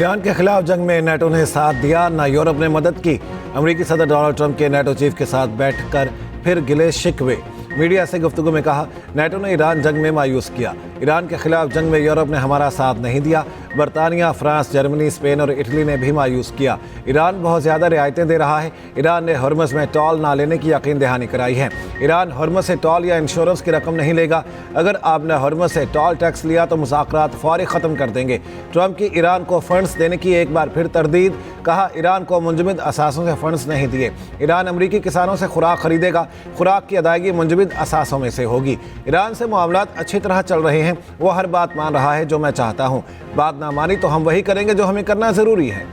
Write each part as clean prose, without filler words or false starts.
Iran के खिलाफ जंग में नेटो ने साथ दिया, न यूरोप ने मदद की। अमेरिकी सदर डोनाल्ड ट्रंप के नेटो चीफ के साथ बैठकर फिर गिले शिकवे। मीडिया से गुफ्तगू में कहा, नेटो ने ईरान जंग में मायूस किया। ईरान के खिलाफ जंग में यूरोप ने हमारा साथ नहीं दिया। बरतानिया, फ्रांस, जर्मनी, स्पेन और इटली ने भी मायूस किया। ईरान बहुत ज़्यादा रियायतें दे रहा है। ईरान ने हॉर्मज़ में टॉल ना लेने की यकीन दहानी कराई है। ईरान हॉर्मज़ से टॉल या इंश्योरेंस की रकम नहीं लेगा। अगर आपने हॉर्मज़ से टॉल टैक्स लिया तो मुज़ाकरात फौरी ख़त्म कर देंगे। ट्रंप की ईरान को फंड्स देने की एक बार फिर तरदीद। कहा, ईरान को मुंजमद असासों से फंड्स नहीं दिए। ईरान अमरीकी किसानों से खुराक खरीदेगा। खुराक की अदायगी मुंजमद असासों में से होगी। ईरान से मामलात अच्छी तरह चल रहे हैं। वो हर बात मान रहा है जो मैं चाहता हूँ। बात ना मानी तो हम वही करेंगे जो हमें करना ज़रूरी है।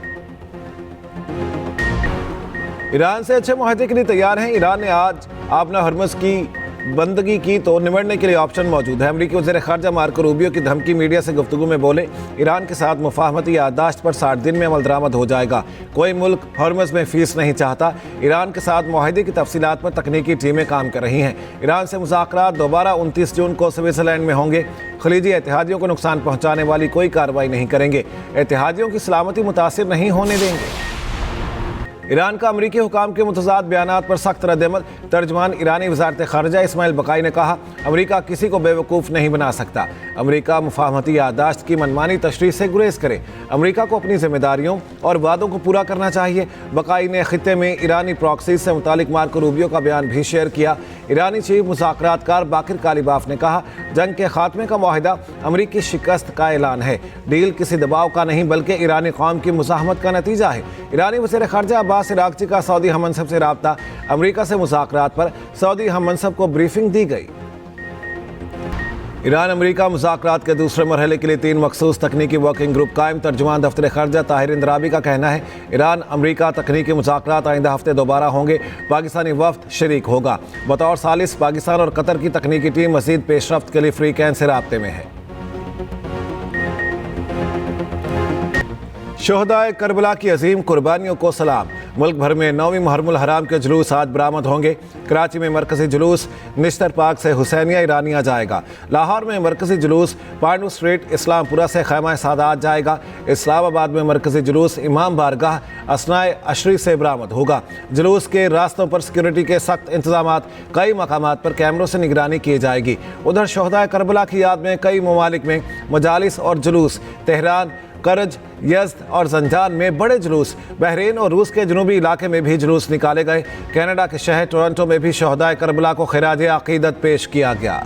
ईरान से अच्छे मुआहदे के लिए तैयार हैं। ईरान ने आज आपने हॉर्मज़ की बंदगी की तो निमटने के लिए ऑप्शन मौजूद है। अमेरिकी वज़ीर ख़ारजा मार्को रूबियो की धमकी मीडिया से गुफ्तगू में बोले, ईरान के साथ मुफाहमती याददाश्त पर 60 दिन में अमल दरामद हो जाएगा। कोई मुल्क हॉर्मज़ में फीस नहीं चाहता। ईरान के साथ मुआहदे की तफसीलात पर तकनीकी टीमें काम कर रही हैं। ईरान से मुज़ाकरात दोबारा 29 जून को स्विट्ज़रलैंड में होंगे। खलीजी एतिहादियों को नुकसान पहुँचाने वाली कोई कार्रवाई नहीं करेंगे। एतिहादियों की सलामती मुतासिर नहीं होने देंगे। ईरान का अमरीकी हुकाम के मुतज़ाद बयानात पर सख्त रद्दअमल। तर्जमान ईरानी वज़ारत ख़ारजा इस्माइल बकाई ने कहा, अमरीका किसी को बेवकूफ़ नहीं बना सकता। अमरीका मुफाहमती याददाश्त की मनमानी तशरीह से गुरेज करे। अमरीका को अपनी जिम्मेदारियों और वादों को पूरा करना चाहिए। बकाई ने खित्ते में ईरानी प्रॉक्सीज से मुतालिक मार्को रूबियो का बयान भी शेयर किया। ईरानी चीफ मुज़ाकरातकार बाकिर कालिबाफ ने कहा, जंग के खात्मे का मुआहदा अमरीकी शिकस्त का ऐलान है। डील किसी दबाव का नहीं बल्कि ईरानी कौम की मुज़ाहमत का नतीजा है। ईरानी वज़ीर ख़ारजा अब्बास इराक़ची का सऊदी हममनसब से राब्ता। अमरीका से मुज़ाकरात पर सऊदी हममनसब को ब्रीफिंग दी गई। ईरान अमरीका मुज़ाकरात के दूसरे मरहले के लिए 3 मखसूस तकनीकी वर्किंग ग्रुप कायम। तर्जुमान दफ्तर ख़ारजा ताहिर इंदराबी का कहना है, ईरान अमरीका तकनीकी मुज़ाकरात आइंदा हफ्ते दोबारा होंगे। पाकिस्तानी वफ्द शरीक होगा। बतौर सालिस पाकिस्तान और कतर की तकनीकी टीम मज़ीद पेशरफ्त के लिए फ्रीकैन से राब्ते में है। शोहदाए करबला की अजीम कुर्बानियों को सलाम। मुल्क भर में 9वीं मुहर्रमुल हराम के जुलूस आज बरामद होंगे। कराची में मरकजी जुलूस निश्तर पार्क से हुसैनिया ईरानिया जाएगा। लाहौर में मरकजी जुलूस पांडू स्ट्रीट इस्लामपुरा से खैमा सादात जाएगा। इस्लामाबाद में मरकजी जुलूस इमाम बारगाह असनाए अशरी से बरामद होगा। जुलूस के रास्तों पर सिक्योरिटी के सख्त इंतजामात, कई मकामात पर कैमरों से निगरानी की जाएगी। उधर शोहदाए करबला की याद में कई ममालिक में मजालिस और जुलूस। तेहरान, करज, यज़्द और ज़ंजान में बड़े जुलूस। बहरीन और रूस के जनूबी इलाके में भी जुलूस निकाले गए। कनाडा के शहर टोरंटो में भी शोहदाए करबला को खिराज अकीदत पेश किया गया।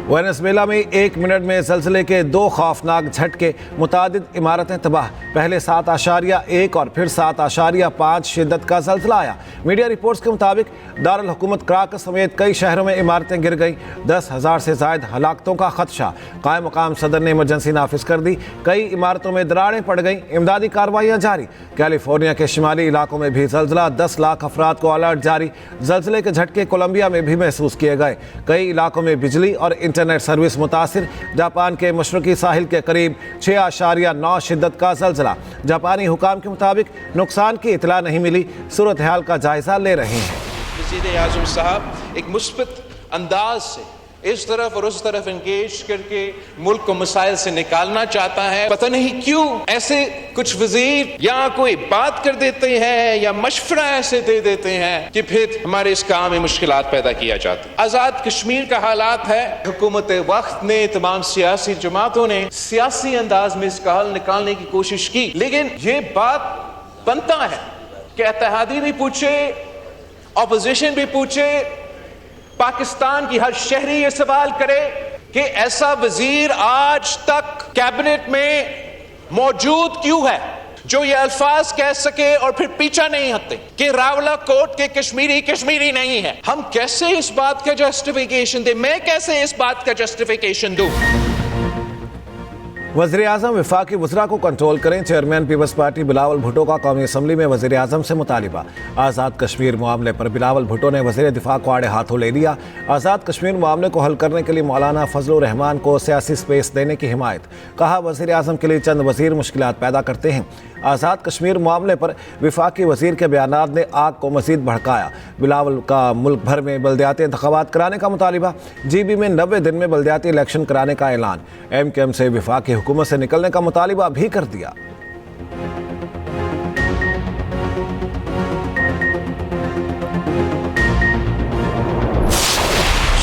वेनेज़ुएला में 1 मिनट में ज़लज़ले के 2 खौफनाक झटके, मुतादिद इमारतें तबाह। पहले 7.1 और फिर 7.5 शिद्दत का ज़लज़ला आया। मीडिया रिपोर्ट्स के मुताबिक दारुल हुकूमत कराकस समेत कई शहरों में इमारतें गिर गईं। 10,000 से ज़ायद हलाकतों का खदशा। कायम मकाम सदर ने इमरजेंसी नाफिज कर दी। कई इमारतों में दरारें पड़ गईं। इमदादी कार्रवाइयाँ जारी। कैलिफोर्निया के शिमाली इलाकों में भी ज़लज़ला। 10 लाख अफराद को अलर्ट जारी। ज़लज़ले के झटके कोलंबिया में भी महसूस किए गए। कई इलाकों में बिजली और इंटरनेट सर्विस मुतासिर। जापान के मशरकी साहिल के करीब 6.9 शिद्दत का ज़लज़ला। जापानी हुकाम के मुताबिक नुकसान की इतला नहीं मिली। सूरत हाल का जायजा ले रहे हैं। वज़ीर-ए-आज़म साहब एक मुस्बत अंदाज से इस तरफ और उस तरफ एंगेज करके मुल्क को मसाइल से निकालना चाहता है। पता नहीं क्यों ऐसे कुछ वजीर या कोई बात कर देते हैं या मशवरा ऐसे दे देते हैं कि फिर हमारे इस काम में मुश्किलात पैदा किया जाता है। आज़ाद कश्मीर का हालात है, हुकूमत वक्त ने, तमाम सियासी जमातों ने सियासी अंदाज में इसका हल निकालने की कोशिश की, लेकिन ये बात बनता है कि इत्तेहादी भी पूछे, ऑपोजिशन भी पूछे, पाकिस्तान की हर शहरी ये सवाल करे कि ऐसा वजीर आज तक कैबिनेट में मौजूद क्यों है जो ये अल्फाज कह सके और फिर पीछा नहीं हटते कि रावला कोट के कश्मीरी नहीं है। हम कैसे इस बात का जस्टिफिकेशन दें? मैं कैसे इस बात का जस्टिफिकेशन दूं? वज़ीर आज़म वफाकी वज़रा को कंट्रोल करें। Chairman peoples party Bilawal Bhutto का कौमी असम्बली में वज़ीर आज़म से मुतालिबा। आज़ाद कश्मीर मामले पर बिलावल भुट्टो ने वज़ीर दिफा को आड़े हाथों ले लिया। आज़ाद कश्मीर मामले को हल करने के लिए मौलाना फजलुर रहमान को सियासी स्पेस देने की हिमायत। कहा, वज़ीर आज़म के लिए चंद वज़ीर मुश्किलात पैदा करते हैं। आज़ाद कश्मीर मामले पर वफाकी वज़ीर के बयानात ने आग को मज़ीद भड़काया। बिलावल का मुल्क भर में बल्दियाती इंतखाबात कराने का मुतालिबा। GB में 90 दिन में बल्दियाती इलेक्शन कराने का ऐलान। MKM से वफाकी हुकूमत से निकलने का मुतालिबा भी कर दिया।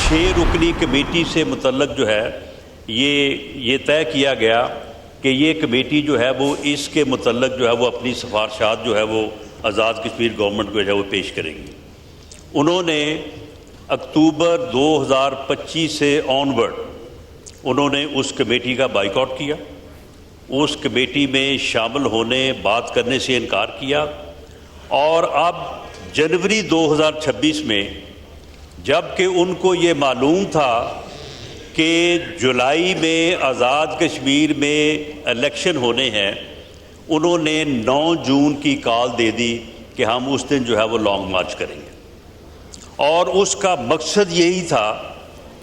छह रुकनी कमेटी से मुतल्लक जो है ये तय किया गया कि ये कमेटी जो है वो इसके मुतल्लक जो है वो अपनी सिफारशात जो है वो आज़ाद कश्मीर गवर्नमेंट को जो है वो पेश करेंगी। उन्होंने अक्टूबर 2025 से ऑनवर्ड उन्होंने उस कमेटी का बाइकआउट किया, उस कमेटी में शामिल होने बात करने से इनकार किया। और अब जनवरी 2026 में जबकि उनको ये मालूम था कि जुलाई में आज़ाद कश्मीर में इलेक्शन होने हैं, उन्होंने 9 जून की कॉल दे दी कि हम उस दिन जो है वो लॉन्ग मार्च करेंगे। और उसका मकसद यही था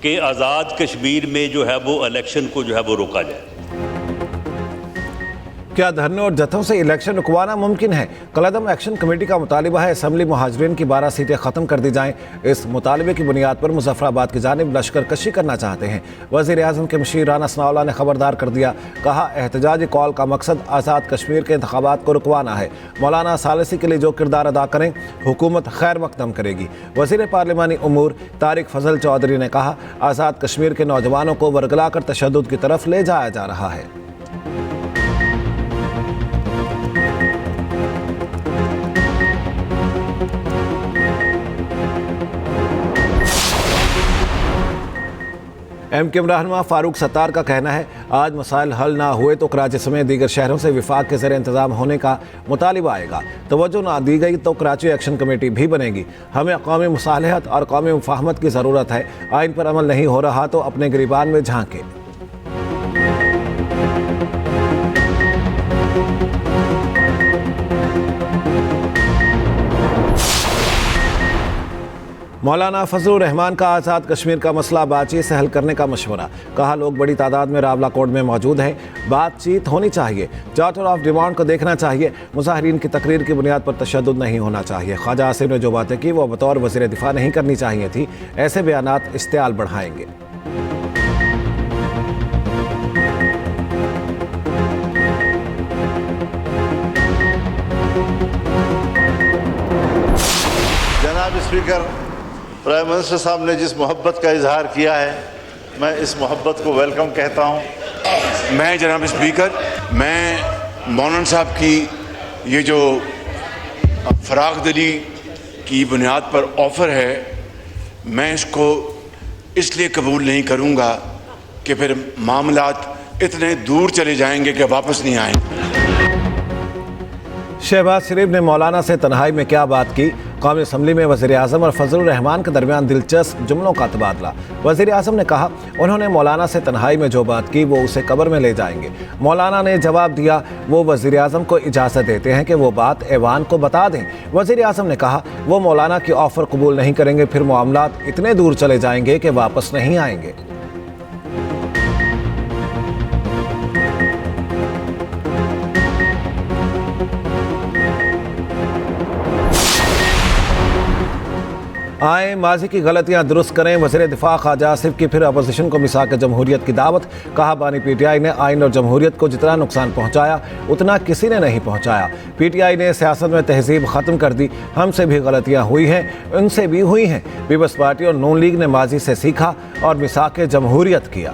कि आज़ाद कश्मीर में जो है वो इलेक्शन को जो है वो रोका जाए। क्या धरने और जत्थों से इलेक्शन रुकवाना मुमकिन है? कलदम एक्शन कमेटी का मुतालिबा है असम्बली मुहाजिरीन की 12 सीटें ख़त्म कर दी जाएं। इस मुतालबे की बुनियाद पर मुजफ्फराबाद की जानिब लश्कर कशी करना चाहते हैं। वज़ीर आज़म के मशीर राना सनाउल्लाह ने खबरदार कर दिया। कहा, एहतजाजी कॉल का मकसद आज़ाद कश्मीर के इंतखाबात को रुकवाना है। मौलाना सालिसी के लिए जो किरदार अदा करें हुकूमत खैर मकदम करेगी। वज़ीर पार्लिमानी उमूर तारिक फजल चौधरी ने कहा, आज़ाद कश्मीर के नौजवानों को वरगला कर तशद्दुद की तरफ ले जाया जा रहा है। MKM रहनुमा फारूक सत्तार का कहना है, आज मसाइल हल ना हुए तो कराची समेत दीगर शहरों से विफाक के ज़रिए इंतज़ाम होने का मुतालिबा आएगा। तवज्जो ना दी गई तो कराची एक्शन कमेटी भी बनेगी। हमें कौमी मुसालहत और कौमी मुफाहमत की ज़रूरत है। आइन पर अमल नहीं हो रहा तो अपने गिरीबान में झांके। मौलाना फजलुर रहमान का आज़ाद कश्मीर का मसला बातचीत से हल करने का मशवरा। कहा, लोग बड़ी तादाद में रावला कोट में मौजूद हैं, बातचीत होनी चाहिए। चार्टर ऑफ डिमांड को देखना चाहिए। मुजाहिरीन की तकरीर की बुनियाद पर तशद्दुद नहीं होना चाहिए। ख्वाजा आसिफ ने जो बातें की वो बतौर वज़ीर दिफा नहीं करनी चाहिए थी। ऐसे बयानात इश्तियाल बढ़ाएंगे। जनाब स्पीकर, प्राइम मिनिस्टर साहब ने जिस मोहब्बत का इजहार किया है, मैं इस मोहब्बत को वेलकम कहता हूँ। मैं जनाब स्पीकर, मैं मौलाना साहब की ये जो फराग दिली की बुनियाद पर ऑफ़र है, मैं इसको इसलिए कबूल नहीं करूँगा कि फिर मामलात इतने दूर चले जाएंगे कि वापस नहीं आएंगे। शहबाज शरीफ ने मौलाना से तन्हाई में क्या बात की? कौमी असम्बली में वज़ीर आज़म और फजलुर रहमान के दरमियान दिलचस्प जुमलों का तबादला। वज़ीर आज़म ने कहा, उन्होंने मौलाना से तन्हाई में जो बात की वो उसे कब्र में ले जाएंगे। मौलाना ने जवाब दिया, वो वज़ीर आज़म को इजाज़त देते हैं कि वो बात ऐवान को बता दें। वज़ीर आज़म ने कहा, वो मौलाना की ऑफ़र कबूल नहीं करेंगे, फिर मामलात इतने दूर चले जाएंगे कि वापस नहीं आएंगे। आए माजी की गलतियां दुरुस्त करें। वज़ीर दिफा ख्वाजा आसिफ की फिर अपोजिशन को मिसाक जमहूरियत की दावत। कहा, बानी PTI ने आइन और जमहूरियत को जितना नुकसान पहुंचाया उतना किसी ने नहीं पहुंचाया। PTI ने सियासत में तहजीब ख़त्म कर दी। हमसे भी गलतियां हुई हैं, उनसे भी हुई हैं। पीपल्स पार्टी और नून लीग ने माजी से सीखा और मिसाक जमहूरियत किया।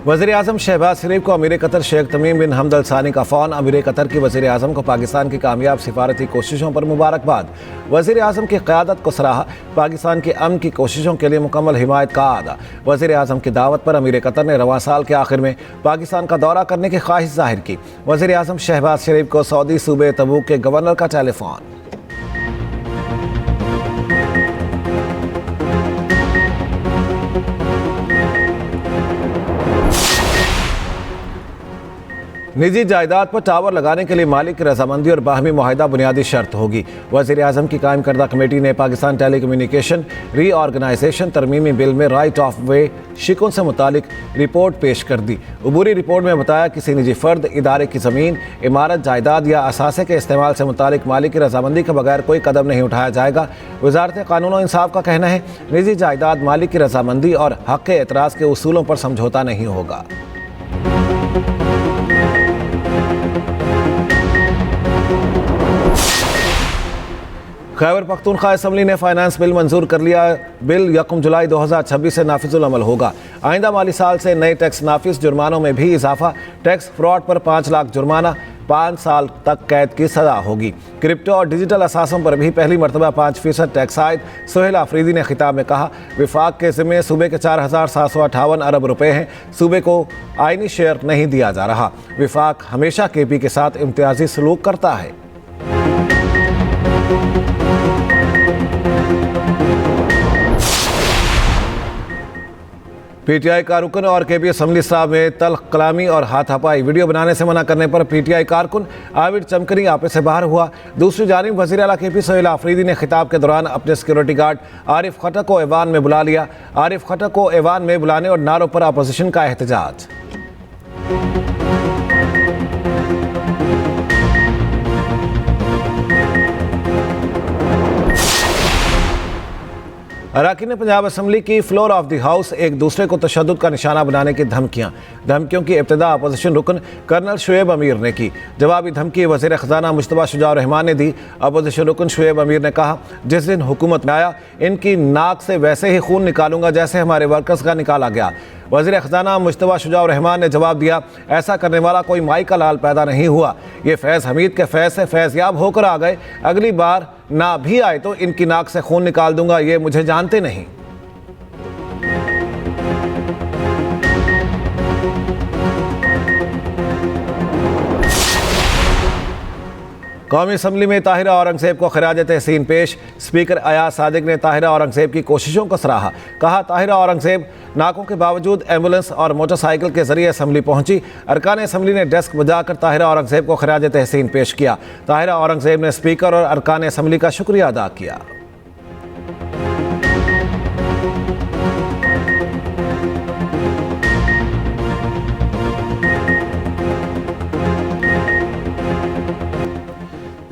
वज़ीर आज़म शहबाज शरीफ को अमीर कतर शेख तमीम बिन हमद अल सानी का फ़ोन। अमीर कतर की वज़ीर आज़म को पाकिस्तान की कामयाब सिफारती कोशिशों पर मुबारकबाद। वज़ीर आज़म की क़यादत को सराहा। पाकिस्तान की अमन की कोशिशों के लिए मुकम्मल हिमायत का आदा। वज़ीर आज़म की दावत पर अमीर कतर ने रवां साल के आखिर में पाकिस्तान का दौरा करने की ख्वाहिश जाहिर की। वज़ीर आज़म शहबाज शरीफ को सऊदी सूबे तबूक के गवर्नर का टेलीफोन। निजी जायदाद पर टावर लगाने के लिए मालिक की रजामंदी और बाहमी मुआहिदा बुनियादी शर्त होगी। वज़ीर आज़म की कायम करदा कमेटी ने पाकिस्तान टेलीकम्युनिकेशन रीऑर्गेनाइजेशन तरमीमी बिल में राइट ऑफ वे शिकों से मुतालिक रिपोर्ट पेश कर दी। अबूरी रिपोर्ट में बताया किसी निजी फ़र्द, इदारे की ज़मीन, इमारत, जायदाद या असासे के इस्तेमाल से मुतालिक मालिक की रजामंदी के बगैर कोई कदम नहीं उठाया जाएगा। वज़ारत क़ानून और इंसाफ का कहना है निजी जायदाद, मालिक की रजामंदी और हक़ एतराज़ के उसूलों पर समझौता नहीं होगा। खैबर पख्तूनख्वा असम्बली ने फाइनेंस बिल मंजूर कर लिया। बिल 1 जुलाई 2026 से नाफिजुल अमल होगा। आइंदा माली साल से नए टैक्स नाफिज, जुर्मानों में भी इजाफा। टैक्स फ्रॉड पर 5 लाख जुर्माना, 5 साल तक कैद की सजा होगी। क्रिप्टो और डिजिटल असासों पर भी पहली मरतबा 5% टैक्स आयद। सोहेल आफरीदी ने खिताब में कहा, विफाक के ज़िम्मे सूबे के 4,758 अरब रुपए हैं। सूबे को आइनी शेयर नहीं दिया जा रहा। विफाक हमेशा KP के साथ इम्तियाजी सलूक करता है। PTI कारकुन और KP असम्बली साहब में तल्ख कलामी और हाथापाई। वीडियो बनाने से मना करने पर PTI कारकुन आबिद चमकनी आपे से बाहर हुआ। दूसरी जानिब वज़ीर आला KP सोहेल आफरीदी ने खिताब के दौरान अपने सिक्योरिटी गार्ड आरिफ खटक को ऐवान में बुला लिया। आरिफ खटक को ऐवान में बुलाने और नारों पर अपोजिशन का एहतजाज। अरकान पंजाब असम्बली की फ्लोर ऑफ द हाउस एक दूसरे को तशद्दुद का निशाना बनाने की धमकियों की इब्तिदा अपोजिशन रुकन कर्नल शुएब अमीर ने की। जवाबी धमकी वज़ीर ख़ज़ाना मुश्तबा शुजा रहमान ने दी। अपोजिशन रुकन शुएब अमीर ने कहा, जिस दिन हुकूमत में आया इनकी नाक से वैसे ही खून निकालूंगा जैसे हमारे वर्कर्स का निकाला गया। वज़ीर ख़ज़ाना मुश्तबा शुजा रहमान ने जवाब दिया, ऐसा करने वाला कोई माई का लाल पैदा नहीं हुआ। ये फैज़ हमीद के फैज़ से फैज़याब होकर आ गए। अगली बार ना भी आए तो इनकी नाक से खून निकाल दूंगा, ये मुझे जानते नहीं। कौमी असम्बली में ताहिरा औरंगज़ेब को खिराज तहसीन पेश। स्पीकर अयाज सादिक ने ताहिरा औरंगज़ेब की कोशिशों को सराहा। कहा, ताहिरा औरंगज़ेब नाकों के बावजूद एम्बुलेंस और मोटरसाइकिल के जरिए असम्बली पहुंची। अरकान असम्बली ने डेस्क बजाकर ताहिरा औरंगज़ेब को खिराज तहसीन पेश किया। ताहिरा औरंगज़ेब ने स्पीकर और अरकान असम्बली का शुक्रिया अदा किया।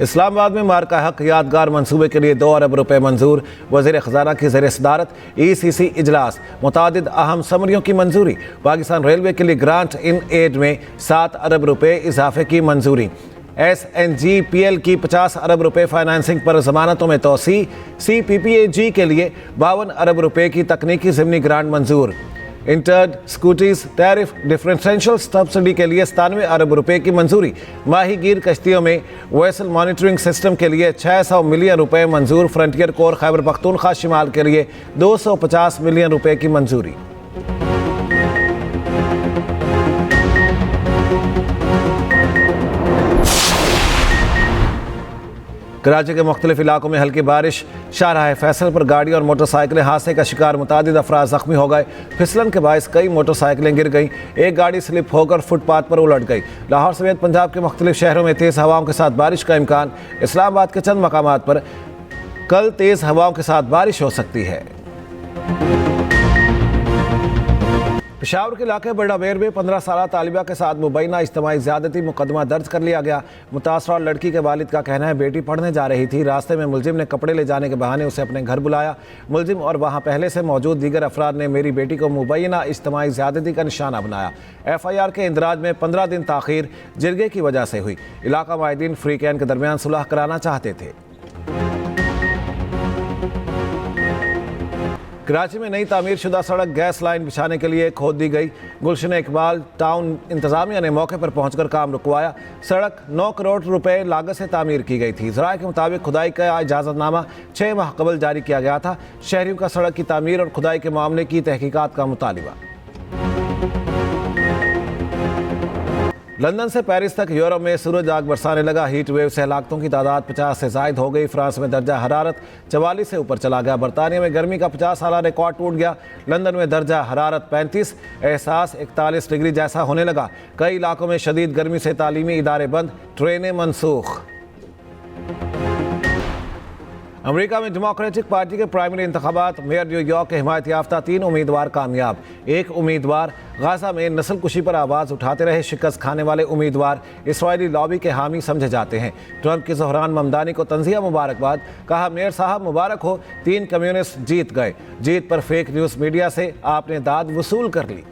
इस्लामाबाद में मार्का हक यादगार मंसूबे के लिए 2 अरब रुपए मंजूर। वज़ीर ख़ज़ाना की ज़ेर सदारत ECC इजलास। मुतादिद अहम समरियों की मंजूरी। पाकिस्तान रेलवे के लिए ग्रांट इन एड में 7 अरब रुपए इजाफे की मंजूरी। SNGPL की 50 अरब रुपए फाइनेंसिंग पर जमानतों में तोसी। CPPAG के लिए 52 अरब रुपए की तकनीकी ज़िमनी ग्रांट मंजूर। Entered scooties tariff differential subsidy के लिए 97 अरब रुपए की मंजूरी। माहीगीर कश्तियों में वेसल मॉनिटरिंग सिस्टम के लिए 600 मिलियन रुपए मंजूर। फ्रंटियर कोर खैबर पख्तूनख्वा शिमाल के लिए 250 मिलियन रुपए की मंजूरी। कराची के मुख्तलिफ इलाकों में हल्की बारिश। शाहराह फैसल पर गाड़ी और मोटरसाइकिलें हादसे का शिकार। मुतादिद अफराद जख्मी हो गए। फिसलन के बायस कई मोटरसाइकिलें गिर गईं। एक गाड़ी स्लिप होकर फुटपाथ पर उलट गई। लाहौर समेत पंजाब के मुख्तलिफ शहरों में तेज़ हवाओं के साथ बारिश का इम्कान। इस्लामाबाद के चंद मकामात पर कल तेज़ हवाओं के साथ बारिश हो सकती है। पेशावर के इलाके बड़ाबेर में 15 साला तालिबा के साथ मुबैना इज्तिमाई ज़्यादती मुकदमा दर्ज कर लिया गया। मुतासरा लड़की के वालिद का कहना है बेटी पढ़ने जा रही थी। रास्ते में मुलजिम ने कपड़े ले जाने के बहाने उसे अपने घर बुलाया। मुलजिम और वहाँ पहले से मौजूद दीगर अफराद ने मेरी बेटी को मुबैना इज्तिमाई ज़्यादती का निशाना बनाया। FIR के इंदराज में 15 दिन ताख़ीर जिरगे की वजह से हुई। इलाका माहिदीन फ्रीकैन के दरमियान सुलह कराना चाहते थे। कराची में नई तामीरशुदा सड़क गैस लाइन बिछाने के लिए खोद दी गई। गुलशन इकबाल टाउन इंतजामिया ने मौके पर पहुंचकर काम रुकवाया। सड़क 9 करोड़ रुपए लागत से तामीर की गई थी। ज़राए के मुताबिक खुदाई का इजाज़तनामा 6 माह कबल जारी किया गया था। शहरियों का सड़क की तामीर और खुदाई के मामले की तहकीकात का मुतालिबा। लंदन से पेरिस तक यूरोप में सूरज आग बरसाने लगा। हीट वेव से हलाकतों की तादाद 50 से ज़ायद हो गई। फ्रांस में दर्जा हरारत 44 से ऊपर चला गया। बरतानिया में गर्मी का 50 साला रिकॉर्ड टूट गया। लंदन में दर्जा हरारत 35, एहसास 41 डिग्री जैसा होने लगा। कई इलाकों में शदीद गर्मी से तालीमी इदारे बंद, ट्रेनें मनसूख। अमेरिका में डेमोक्रेटिक पार्टी के प्राइमरी इंतखाबात, मेयर न्यूयॉर्क के हिमायत याफ्ता 3 उम्मीदवार कामयाब। एक उम्मीदवार गाजा में नस्लकुशी पर आवाज़ उठाते रहे। शिकस्त खाने वाले उम्मीदवार इसराइली लॉबी के हामी समझे जाते हैं। ट्रंप की ज़हरान ममदानी को तंज़िया मुबारकबाद, कहा मेयर साहब मुबारक हो, 3 कम्युनिस्ट जीत गए। जीत पर फेक न्यूज़ मीडिया से आपने दाद वसूल कर ली।